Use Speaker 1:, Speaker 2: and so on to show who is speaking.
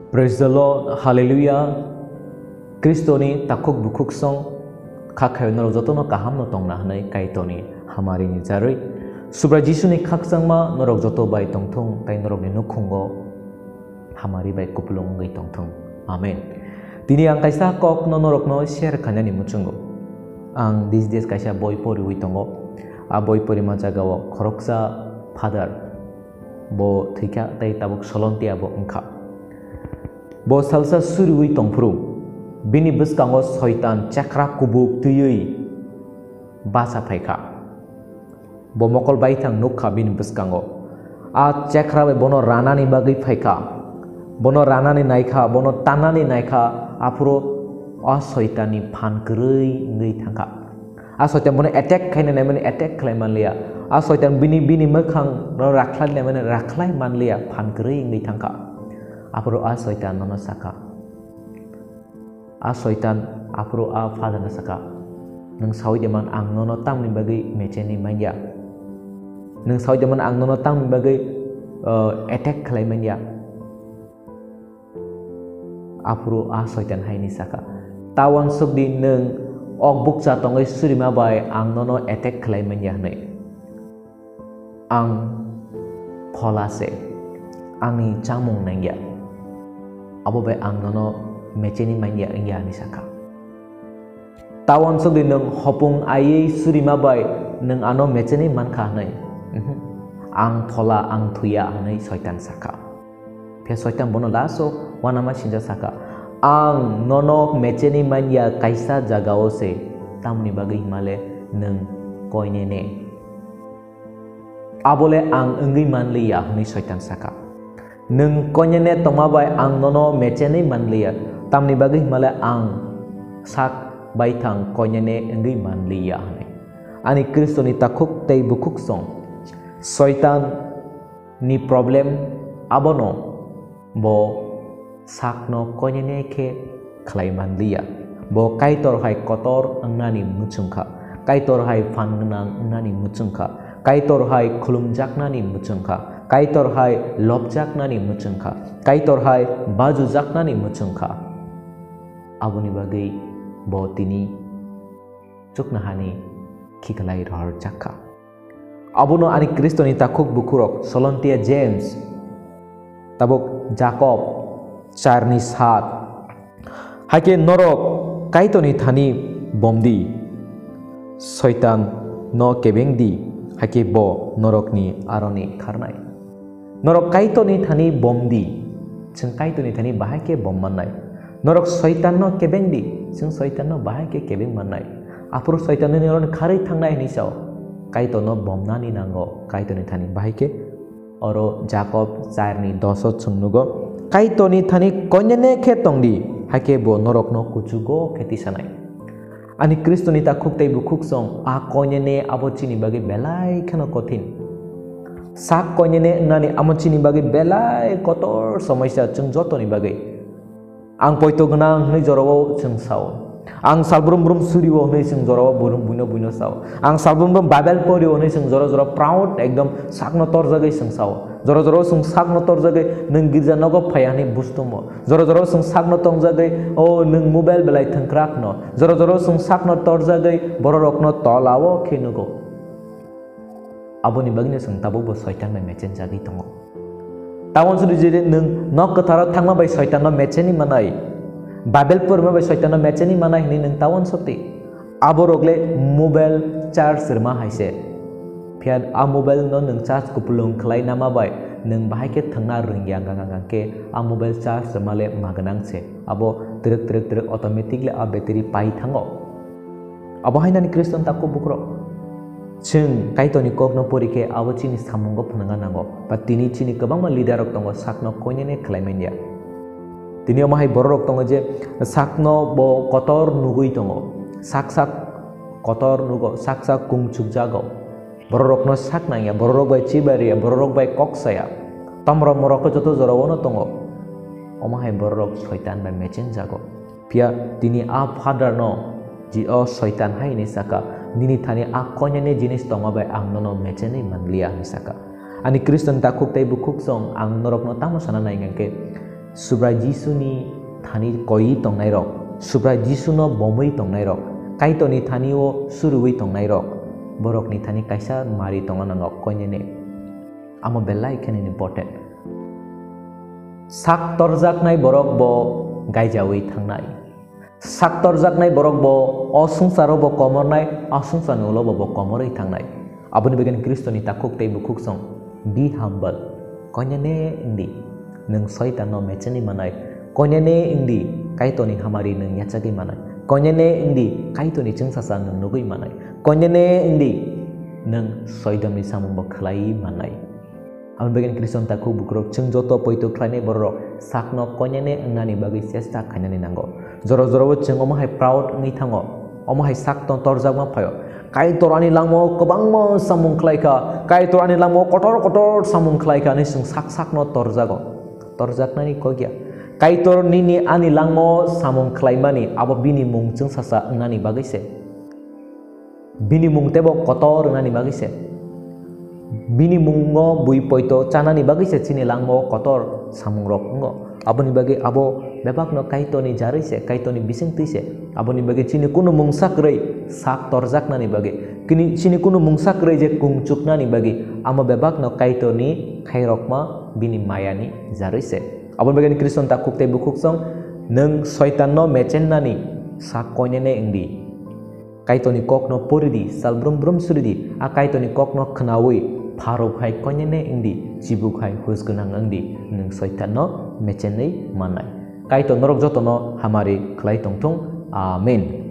Speaker 1: Praise the Lord, Hallelujah. Kristoni takuk bukuk song kakhayo norok joto no kaham no tongna hanai kaitoni hamari ni jaroi. Subra Jisu ni kaksangma norok joto bai tongthong tai norok ni nukhungo hamari bai kupulung ngai tongthong. Amen. Dini ang kaisa kok no norok no share khanani muchungo. Ang these days kaisa boy pori hui tongo. A boy pori ma jagao khoroksa father bo thika tai tabuk solontia bo ongkha. Bo salsa suri hui tongphru. Bini biskango soitan chakra kubuk tuyui basa phaika. Bo mokol baithang nukha bini biskango. A chakra be bono ranani bagi phaika. Bono ranani naikha, bono tanani naikha, apuro a soitani phan krei ngai thangka. A soitan bono attack khaina namani attack khlai manlia. A soitan bini makhang no rakhlai namani rakhlai manlia phan krei ngai thangka. Apuro a soitan nono saka. A soitan apuro a father na saka. Nang sawi jaman ang nono tam ni bagi mecheni manja. Nang sawi jaman ang nono tam ni bagi attack khlai manja. Apuro a soitan hai ni saka. Tawan subdi nang ok buksa tongai surima bai ang nono attack khlai manja nei. Ang pholase angni chamung nangya. Abo bai ang nono mecheni manja ingya ni saka. Tawan subdi nang hopung aye surima bai nang ano mecheni mankha nei. Ang thola ang thuya nei soitan saka. Pia soitan bono laso wanama sinja saka. Ang nono mecheni manja kaisa jagao se tamni bagi male nang koine ne. Abole ang engi manliya ni soitan saka. Nang koine ne tomabai ang nono mecheni manliya tamni bagi male ang sak baithang koine ne engi manliya ne. Ani Kristo ni takuk tei bukuk song. Soitan ni problem abono bo sakno koine ke khlai manliya. Bo kaitor hai kotor angnani muchungkha. Kaitor hai phangnang angnani muchungkha. Kaitor hai khulumjaknani muchungkha. Kaitor hai lobjaknani muchungkha. Kaitor hai bajujaknani muchungkha. Abuni bagai bo tini chuknahani khiklai rahar jakha. Abuno ani Kristo ni takuk bukurok Solontia James tabuk Jacob Charni Sat hake norok kaitoni thani bomdi soitan no kebengdi hake bo norok ni aroni kharnai norok kaitoni thani bomdi chung kaitoni thani bahake bom mannai norok soitan no kebengdi chung soitan no bahake kebeng mannai apur soitan ni ron kharai thangnai ni sao kaito no bomnani nango kaitoni thani bahake oro Jacob Charni doso chungnugo kaitoni thani konyane khe tongdi hake bo norok no kuchugo kheti sanai ani Kristo ni takuk tei bukuk song a konyane abochini bagi belai khano kothin sak konyane nani amochini bagi belai kotor samasya chung jotoni bagi ang poito gnang nei jorowo chung sao ang salbrum brum suriwo nei chung jorowo burum buino sao ang salbrum brum babel poriwo nei chung joro proud ekdom sakno tor jagai chung sao joro sung sakno tor jagai nang girja nogo phayani bustumo joro sung sakno tong jagai o nang mobile belai thangkrakno joro sung sakno tor jagai bororokno tolawo khinugo aboni bagni sung tabu bo soitan mai mechen jagai tongo tawon suri jere nang nok kathara thangma bai soitan no mecheni manai babel porma bai soitan no mecheni manai ni nang tawon soti aborogle mobile charge serma haise pian a mobile no nang charge kupulung khlai nama bai nang bahai ke thangna ringyang gang ke a mobile charge semale maganang se abo trek automatically a battery pai thango abo haina ni Kriston takko bukro chung kaitoni kokno porike abo chini samungo phunanga nango ba tini chini kabang ma leader ok tongo sakno koine khlaimendia tini ma hai borok tongo je sakno bo kotor nugui tongo sak kotor nugo sak kungchuk jago borok no sak nangya borok bai chibaria borok bai koksaya tamro moroko joto jorowono tongo omahai borok soitan bai mechen jago pia tini a father no ji o soitan hai ni saka nini thani a konyane jinis tongo bai angno mecheni manlia ni saka ani Kriston takuk tai bukuk song ang norok no tamo sana nai ngake subra Jisu ni thani koi tongnai rok subra Jisu no bomui tongnai rok kaito ni thani o surui tongnai rok borok ni thani kaisa mari tonganangok konyene amo belai kene important sak torjaknai borok bo gaijawi thangnai sak torjaknai borok bo osungsaro bo komornai asungsani ulo bo komoroi thangnai aboni bagian Kristo ni takuk tei bukuk song be humble konyane indi nung soitan no mechani manai konyane indi kaito ni hamari nung nyachagi manai konyane indi kaito ni chungsasa nung nugui manai konyane indi nung soidam ni samung bo khlai manai aboni bagian Kristo takuk bukrok chung joto poito khlainai borok sakno konyane ngnani bagi chesta khainani nango joro joro bo chung omo hai proud ngi thango omo hai sak ton torjakma phayo kai torani langmo kobangmo samung khlaika kai torani langmo kotor kotor samung khlaika ni sung sak sak no torjaknani kogya kai tor nini ani langmo samung khlaimani abo bini mung chung sasa ngnani bagi se bini mung tebo kotor ngnani bagi se bini mungo bui poito chanani bagi se chini langmo kotor samung rok ngo aboni bagi abo bebak no kaito ni jari se kaito ni bising ti se aboni bagi chini kuno mungsak rei sak torjaknani bagi kini chini kuno mungsak rei je kungchuknani bagi amo bebak no kaito ni khairokma bini mayani jari se aboni bagi Kriston takuk te bukuk song nung soitan no mechennani sak konyene indi kaito ni kokno poridi salbrum brum suridi a kaito ni kokno khnawi pharok hai konyene indi chibuk hai husgunang angdi nung soitan no mechenei manai kaito norok joto no hamari khlai tongthong amen